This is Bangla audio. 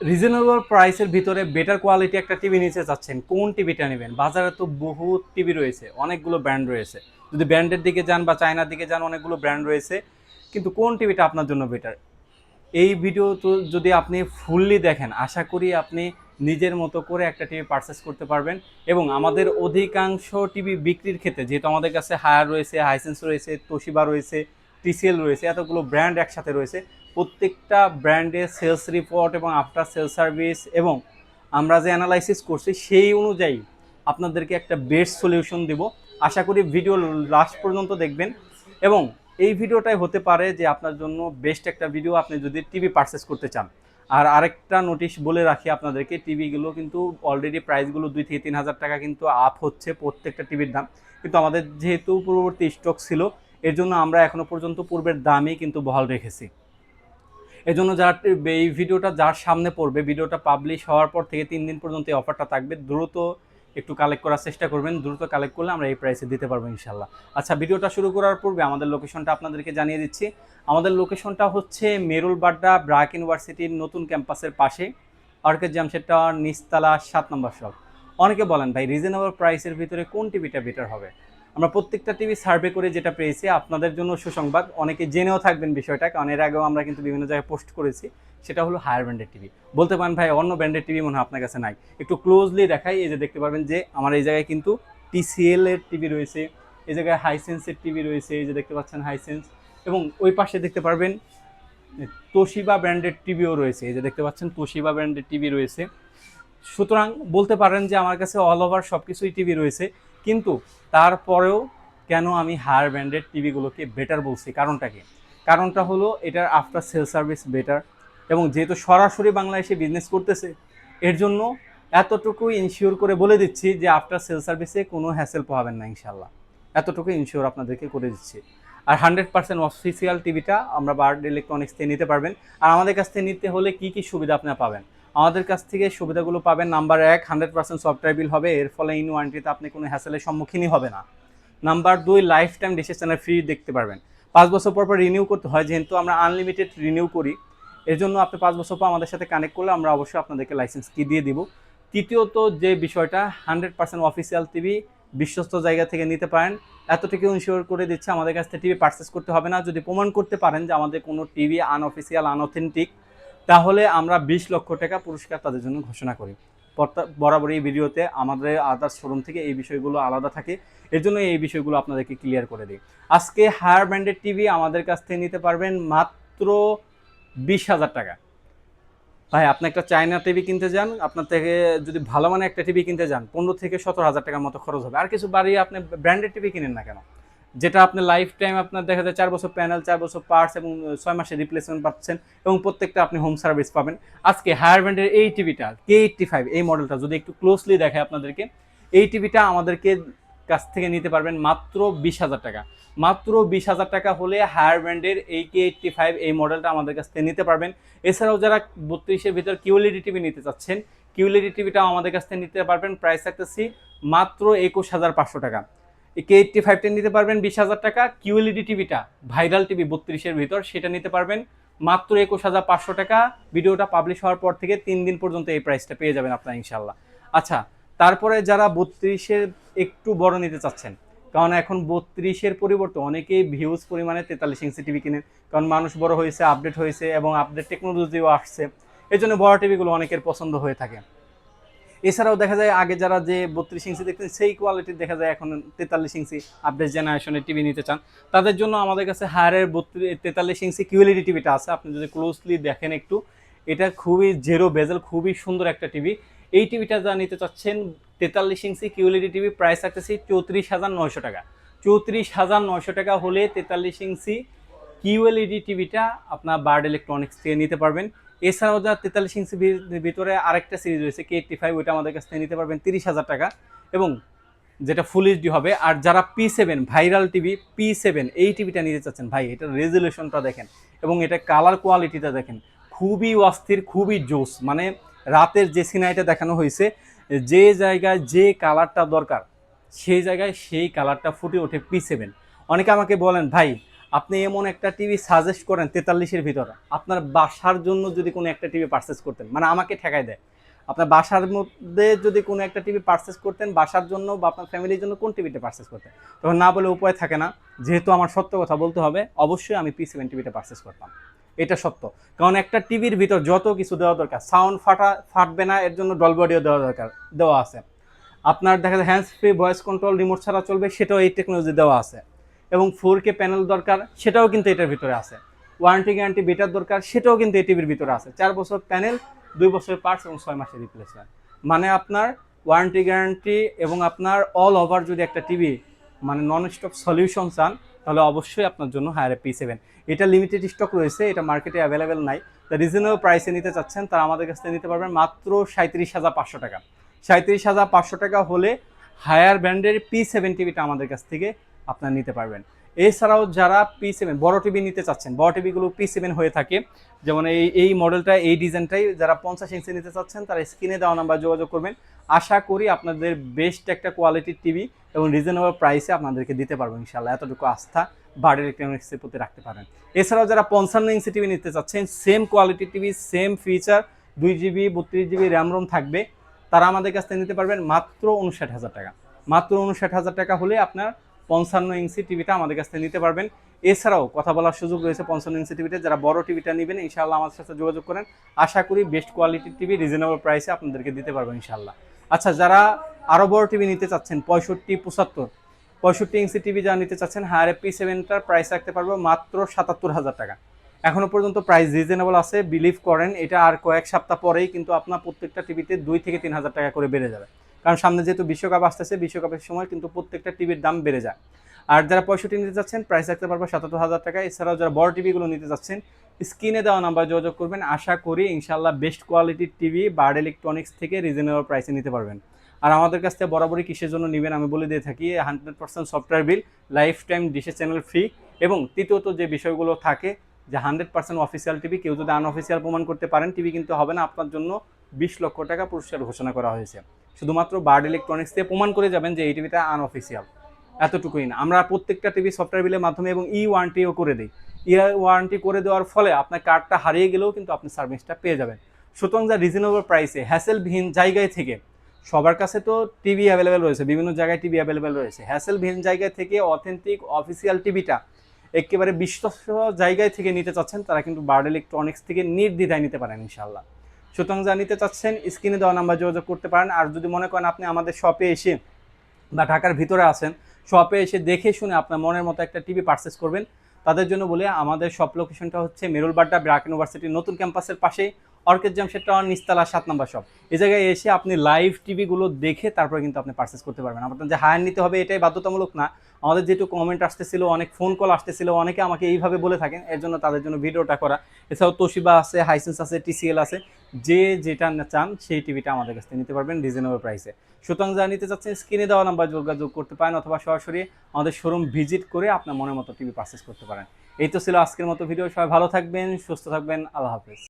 রিজনেবল প্রাইসের ভিতরে বেটার কোয়ালিটি একটা টিভি নিতে চাচ্ছেন, কোন টিভিটা নেবেন? বাজারে তো বহু টিভি রয়েছে, অনেকগুলো ব্র্যান্ড রয়েছে। যদি ব্র্যান্ডের দিকে যান বা চায়নার দিকে যান, অনেকগুলো ব্র্যান্ড রয়েছে, কিন্তু কোন টিভিটা আপনার জন্য বেটার? এই ভিডিও তো যদি আপনি ফুললি দেখেন, আশা করি আপনি নিজের মতো করে একটা টিভি পারচেস করতে পারবেন। এবং আমাদের অধিকাংশ টিভি বিক্রির ক্ষেত্রে, যেহেতু আমাদের কাছে হায়ার রয়েছে, হাইসেন্স রয়েছে, তোশিবা রয়েছে, টিসিএল রয়েছে, এতগুলো ব্র্যান্ড একসাথে রয়েছে, প্রত্যেকটা ব্র্যান্ডের সেলস রিপোর্ট এবং আফটার সেল সার্ভিস এবং আমরা যে অ্যানালাইসিস করছি সেই অনুযায়ী আপনাদেরকে একটা বেস্ট সলিউশন দেব। আশা করি ভিডিও লাস্ট পর্যন্ত দেখবেন এবং এই ভিডিওটাই হতে পারে যে আপনার জন্য বেস্ট একটা ভিডিও, আপনি যদি টিভি পারচেস করতে চান। আর আরেকটা নোটিশ বলে রাখি আপনাদেরকে, টিভিগুলো কিন্তু অলরেডি প্রাইসগুলো 2 থেকে 3 হাজার টাকা কিন্তু আপ হচ্ছে প্রত্যেকটা টিভির দাম। কিন্তু আমাদের যেহেতু পূর্ববর্তী স্টক ছিল, এর জন্য আমরা এখনো পর্যন্ত পূর্বের দামই কিন্তু বহাল রেখেছি। এজন্য যারা এই ভিডিওটা যার সামনে পড়বে, ভিডিওটা পাবলিশ হওয়ার পর থেকে 3 দিন পর্যন্ত এই অফারটা থাকবে। দ্রুত একটু কালেক্ট করার চেষ্টা করবেন, দ্রুত কালেক্ট করলে আমরা এই প্রাইসে দিতে পারবো ইনশাল্লাহ। আচ্ছা, ভিডিওটা শুরু করার পূর্বে আমাদের লোকেশনটা আপনাদেরকে জানিয়ে দিচ্ছি। আমাদের লোকেশনটা হচ্ছে মেরুল বাড্ডা ব্র্যাক ইউনিভার্সিটির নতুন ক্যাম্পাসের পাশে, অর্কেড জামশেদ টাওয়ার, নিচতলা 7 নম্বর শপ। অনেকে বলেন ভাই রিজনেবল প্রাইসের ভিতরে কোন টিভিটা বেটার হবে? আমরা প্রত্যেকটা টিভি সার্ভে করে যেটা পেয়েছি, আপনাদের জন্য সুসংবাদ, অনেকে জেনেও থাকবেন বিষয়টা, কারণ এর আগেও আমরা কিন্তু বিভিন্ন জায়গায় পোস্ট করেছি। সেটা হলো হায়ার ব্র্যান্ডের টিভি। বলতে পারেন ভাই অন্য ব্র্যান্ডের টিভি মনে হয় আপনার কাছে নাই, একটু ক্লোজলি দেখাই। এই যে দেখতে পারবেন যে আমার এই জায়গায় কিন্তু টিসিএল এর টিভি রয়েছে, এই জায়গায় হাইসেন্সের টিভি রয়েছে, এই যে দেখতে পাচ্ছেন হাইসেন্স, এবং ওই পাশে দেখতে পারবেন তোশিবা ব্র্যান্ডের টিভিও রয়েছে, এই যে দেখতে পাচ্ছেন তোশিবা ব্র্যান্ডের টিভি রয়েছে। সুতরাং বলতে পারেন যে আমার কাছে অল ওভার সব কিছুই টিভি রয়েছে, কিন্তু তারপরেও কেন আমি হায়ার ব্র্যান্ডেড টিভিগুলোকে বেটার বলছি, কারণটা কি? কারণটা হলো এটার আফটার সেল সার্ভিস বেটার, এবং যেহেতু সরাসরি বাংলাদেশে বিজনেস করতেছে, এর জন্য এতটুকু ইনশিওর করে বলে দিচ্ছি যে আফটার সেল সার্ভিসে কোনো হ্যাসেল পাবেন না ইনশাল্লাহ। এতটুকু ইনশিওর আপনাদেরকে করে দিচ্ছি। আর 100% অফিসিয়াল টিভিটা আমরা বার্ড ইলেকট্রনিক্স থেকে নিতে পারবেন। আর আমাদের কাছ থেকে নিতে হলে কী কী সুবিধা আপনারা পাবেন? আমাদের কাছ থেকে সুবিধাগুলো পাবেন, নাম্বার 1, 100% সফটওয়্যার বিল হবে, এর ফলে ইন ওয়ারেন্টিতে আপনি কোনো হ্যাসেলের সম্মুখীনই হবে না। নাম্বার 2, লাইফ টাইম ডিশের চ্যানেল ফ্রি দেখতে পারবেন। 5 বছর পর পর রিনিউ করতে হয়, যেহেতু আমরা আনলিমিটেড রিনিউ করি, এর জন্য আপনি 5 বছর পর আমাদের সাথে কানেক্ট করলে আমরা অবশ্যই আপনাদেরকে লাইসেন্স কি দিয়ে দিব। তৃতীয়ত যে বিষয়টা, 100% অফিসিয়াল টিভি বিশ্বস্ত জায়গা থেকে নিতে পারেন, এতটুকু ইনশিওর করে দিচ্ছে। আমাদের কাছ থেকে টিভি পারচেস করতে হবে না। যদি প্রমাণ করতে পারেন যে আমাদের কোনো টিভি আনঅফিসিয়াল, আনঅথেন্টিক, তাহলে আমরা 20 লক্ষ টাকা পুরস্কার তাদের জন্য ঘোষণা করি। বরাবর এই ভিডিওতে আমাদের আদার্স শোরুম থেকে এই বিষয়গুলো আলাদা থাকে, এর জন্য এই বিষয়গুলো আপনাদেরকে ক্লিয়ার করে দিই। আজকে হায়ার ব্র্যান্ডেড টিভি আমাদের কাছ থেকে নিতে পারবেন মাত্র 20,000 টাকা। ভাই আপনি একটা চায়না টিভি কিনতে যান, আপনার থেকে যদি ভালো মানে একটা টিভি কিনতে যান, 15 থেকে 17 হাজার টাকার মতো খরচ হবে। আর কিছু বাড়িয়ে আপনি ব্র্যান্ডেড টিভি কিনেন না কেন, যেটা আপনি লাইফ টাইম আপনার দেখা যায় 4 বছর প্যানেল, 4 বছর পার্টস এবং 6 মাসের রিপ্লেসমেন্ট পাচ্ছেন, এবং প্রত্যেকটা আপনি হোম সার্ভিস পাবেন। আজকে হায়ার ব্র্যান্ডের এই টিভিটা K85 এই মডেলটা যদি একটু ক্লোজলি দেখায় আপনাদেরকে, এই টিভিটা আমাদেরকে কাছ থেকে নিতে পারবেন মাত্র 20,000 টাকা। মাত্র 20,000 টাকা হলে হায়ার ব্র্যান্ডের এই K85 এই মডেলটা আমাদের কাছ থেকে নিতে পারবেন। এছাড়াও যারা 32-এর ভিতর কিউএলইডি টিভি নিতে চাচ্ছেন, কিউএলইডি টিভিটাও আমাদের কাছ থেকে নিতে পারবেন। প্রাইস রাখতেছি মাত্র 21,500 টাকা। K85টা নিতে পারবেন 20,000 টাকা। কিউএলইডি টিভিটা ভাইরাল টিভি 32-এর ভিতর, সেটা নিতে পারবেন মাত্র 21,500 টাকা। ভিডিওটা পাবলিশ হওয়ার পর থেকে 3 দিন পর্যন্ত এই প্রাইসটা পেয়ে যাবেন আপনারা ইনশাল্লাহ। আচ্ছা, তারপরে যারা 32-এর একটু বড় নিতে চাচ্ছেন, কারণ এখন 32-এর পরিবর্তে অনেকেই ভিউজ পরিমাণে 43 ইঞ্চি টিভি কিনেন, কারণ মানুষ বড় হয়েছে, আপডেট হয়েছে এবং আপডেট টেকনোলজিও আসছে, এই জন্য বড় টিভিগুলো অনেকের পছন্দ হয়ে থাকে। এছাড়াও দেখা যায় আগে যারা যে 32 ইঞ্চি দেখতেন সেই কোয়ালিটির দেখা যায় এখন 43 ইঞ্চি আপডেট জেনারেশনের টিভি নিতে চান, তাদের জন্য আমাদের কাছে হায়ারের 43 ইঞ্চি কিউএলইডি টিভিটা আছে। আপনি যদি ক্লোজলি দেখেন একটু, এটা খুবই জেরো বেজেল, খুবই সুন্দর একটা টিভি। এই টিভিটা যা নিতে চাচ্ছেন 43 ইঞ্চি কিউএলইডি টিভি, প্রাইস রাখতেছি 34,900 টাকা। 34,900 টাকা হলে 43 ইঞ্চি কিউএলইডি টিভিটা আপনার বার্ড ইলেকট্রনিক্স থেকে নিতে পারবেন। এছাড়াও যা 43 ইঞ্চি ভিতরে আরেকটা সিরিজ রয়েছে K85, ওইটা আমাদের কাছ থেকে নিতে পারবেন 30,000 টাকা, এবং যেটা ফুল এইচডি হবে। আর যারা P7 ভাইরাল টিভি P7 এই টিভিটা নিতে চাচ্ছেন, ভাই এটার রেজুলেশনটা দেখেন এবং এটা কালার কোয়ালিটিটা দেখেন, খুবই অস্থির, খুবই জোস। মানে রাতের যে সিনারিটা দেখানো হয়েছে, যে জায়গায় যে কালারটা দরকার সেই জায়গায় সেই কালারটা ফুটে ওঠে P7। অনেকে আমাকে বলেন ভাই আপনি এমন একটা টিভি সাজেস্ট করেন 43-এর ভিতরে, আপনার বাসার জন্য যদি কোনো একটা টিভি পারচেস করতেন, মানে আমাকে ঠেকাই দেয়, আপনার বাসার মধ্যে যদি কোনো একটা টিভি পারচেস করতেন বাসার জন্য বা আপনার ফ্যামিলির জন্য, কোন টিভিটা পারচেস করতেন? তখন না বলে উপায় থাকে না, যেহেতু আমার সত্য কথা বলতে হবে, অবশ্যই আমি P7 টিভিটা পারচেস করতাম। এটা সত্য। কারণ একটা টিভির ভিতর যত কিছু দেওয়া দরকার, সাউন্ড ফাটবে না এর জন্য ডলবি অডিও দেওয়া আছে। আপনার দেখা যায় hands free voice control remote ছাড়া চলবে, সেটাও এই টেকনোলজি দেওয়া আছে। এবং 4K প্যানেল দরকার, সেটাও কিন্তু এটার ভিতরে আছে। ওয়ারেন্টি গ্যারান্টি বেটার দরকার, সেটাও কিন্তু এই টিভির ভিতরে আছে। 4 বছর প্যানেল, 2 বছরের পার্টস এবং 6 মাসের রিপ্লেসমেন্ট। মানে আপনার ওয়ারেন্টি গ্যারান্টি এবং আপনার অল ওভার যদি একটা টিভি মানে নন স্টপ সলিউশন চান, তাহলে অবশ্যই আপনার জন্য হায়ার P7। এটা লিমিটেড স্টক রয়েছে, এটা মার্কেটে অ্যাভেলেবেল নাই। তা রিজনেবল প্রাইসে নিতে চাচ্ছেন তারা আমাদের কাছ থেকে নিতে পারবেন মাত্র 37,500 টাকা। 37,500 টাকা হলে হায়ার ব্র্যান্ডের P7 টিভিটা আমাদের কাছ থেকে আপনারা নিতে পারবেন। এছাড়াও যারা P7 বড় টিভি নিতে চাচ্ছেন, বড় টিভিগুলো P7 হয়ে থাকে, যেমন এই মডেলটা, এই ডিজাইনটাই যারা 50 ইঞ্চি নিতে চাচ্ছেন তারা স্ক্রিনে দেওয়া নাম্বার যোগাযোগ করবেন। আশা করি আপনাদের বেস্ট একটা কোয়ালিটির টিভি এবং রিজনেবল প্রাইসে আপনাদেরকে দিতে পারবো ইনশাল্লাহ। এতটুকু আস্থা বার্ড ইলেকট্রনিক্সের প্রতি রাখতে পারেন। এছাড়াও যারা 55 ইঞ্চি টিভি নিতে চাচ্ছেন, সেম কোয়ালিটির TV, same feature, 2GB 32GB RAM ROM থাকবে, তারা আমাদের কাছ থেকে নিতে পারবেন মাত্র 59,000 টাকা। মাত্র 59,000 টাকা হলে আপনার 55 ইঞ্চি টিভিটা আমাদের কাছ থেকে নিতে পারবেন। এছাড়াও কথা বলার সুযোগ রয়েছে 55 ইঞ্চি টিভিতে, যারা বড় টিভিটা নেবেন ইনশাআল্লাহ আমাদের সাথে যোগাযোগ করেন। আশা করি বেস্ট কোয়ালিটির টিভি রিজনেবল প্রাইসে আপনাদেরকে দিতে পারবো ইনশাআল্লাহ। আচ্ছা, যারা আরও বড় টিভি নিতে চাচ্ছেন 65 ইঞ্চি টিভি যারা নিতে চাচ্ছেন, হায়ার P7টার প্রাইস রাখতে পারবো মাত্র 77,000 টাকা। এখনো পর্যন্ত প্রাইস রিজনেবল আছে, বিলিভ করেন এটা আর কয়েক সপ্তাহ পরেই কিন্তু আপনার প্রত্যেকটা টিভিতে 2 থেকে 3,000 টাকা করে বেড়ে যাবে। কারণ সামনে যেহেতু বিশ্বকাপ আসতেছে, বিশ্বকাপের সময় কিন্তু প্রত্যেকটা টিভির দাম বেড়ে যায়। আর যারা 65 নিতে যাচ্ছেন প্রাইস রাখতে পারবো 77,000 টাকা। এছাড়াও যারা বড় টিভিগুলো নিতে যাচ্ছেন স্ক্রিনে দেওয়া নাম্বার যোগাযোগ করবেন। আশা করি ইনশাল্লাহ বেস্ট কোয়ালিটির টিভি বার্ড ইলেকট্রনিক্স থেকে রিজনেবল প্রাইসে নিতে পারবেন। আর আমাদের কাছ থেকে বরাবরই কিসের জন্য নেবেন আমি বলে দিয়ে থাকি, 100% সফটওয়্যার বিল, লাইফ টাইম ডিশের চ্যানেল ফ্রি, এবং তৃতীয়ত যে বিষয়গুলো থাকে যে 100% অফিসিয়াল টিভি, কেউ যদি আনঅফিসিয়াল প্রমাণ করতে পারেন টিভি কিন্তু হবে না, আপনার জন্য 20 লক্ষ টাকা পুরস্কার ঘোষণা করা হয়েছে। শুধুমাত্র বার্ড ইলেকট্রনিক্স দিয়ে প্রমাণ করে যাবেন যে এই টিভিটা আনঅফিসিয়াল, এতটুকুই না। আমরা প্রত্যেকটা টিভি সফটওয়্যার বিলের মাধ্যমে এবং ওয়ারেন্টিও করে দিই। ওয়ারেন্টি করে দেওয়ার ফলে আপনার কার্ডটা হারিয়ে গেলেও কিন্তু আপনি সার্ভিসটা পেয়ে যাবেন। সুতরাং যা রিজনেবল প্রাইসে হ্যাসেলবিহীন জায়গায় থেকে, সবার কাছে তো টিভি অ্যাভেলেবেল রয়েছে, বিভিন্ন জায়গায় টিভি অ্যাভেলেবেল রয়েছে, হ্যাসেলবিহীন জায়গা থেকে অথেন্টিক অফিসিয়াল টিভিটা একেবারে বিশ্বস্ত জায়গায় থেকে নিতে চাচ্ছেন তারা কিন্তু বার্ড ইলেকট্রনিক্স থেকে নির্দ্বিধায় নিতে পারেন ইনশাআল্লাহ। সুতরাং যা নিতে চাচ্ছেন স্ক্রিনে দেওয়া নাম্বার যোগাযোগ করতে পারেন। আর যদি মনে করেন আপনি আমাদের শপে এসে বা ঢাকার ভিতরে আছেন, শপে এসে দেখে শুনে আপনার মনের মতো একটা টিভি পারচেস করবেন, তাদের জন্য বলে আমাদের শপ লোকেশনটা হচ্ছে মেরুলবাড্ডা ব্র্যাক ইউনিভার্সিটির নতুন ক্যাম্পাসের পাশেই অর্কিড জামশেদ টাওয়ার নিচতলা 7 নম্বর শপ। এই জায়গায় এসে আপনি লাইভ টিভিগুলো দেখে তারপরে কিন্তু আপনি পারচেস করতে পারবেন। আপনার যে হায়ার নিতে হবে এটাই বাধ্যতামূলক না। আমাদের যেহেতু কমেন্ট আসতেছিল, অনেক ফোন কল আসতেছিল, অনেকে আমাকে এইভাবে বলে থাকেন, এর জন্য তাদের জন্য ভিডিওটা করা। এছাড়াও তোশিবা আছে, হাইসেন্স আছে, TCL আছে, যে যেটা চান সেই টিভিটা আমাদের কাছ থেকে নিতে পারবেন রিজনেবল প্রাইসে। সুতরাং যা নিতে চাচ্ছেন স্ক্রিনে দেওয়া নাম্বার যোগাযোগ করতে পারেন, অথবা সরাসরি আমাদের শোরুম ভিজিট করে আপনার মনের মতো টিভি পারচেস করতে পারেন। এই তো ছিল আজকের মতো ভিডিও। সবাই ভালো থাকবেন, সুস্থ থাকবেন, আল্লাহ হাফেজ।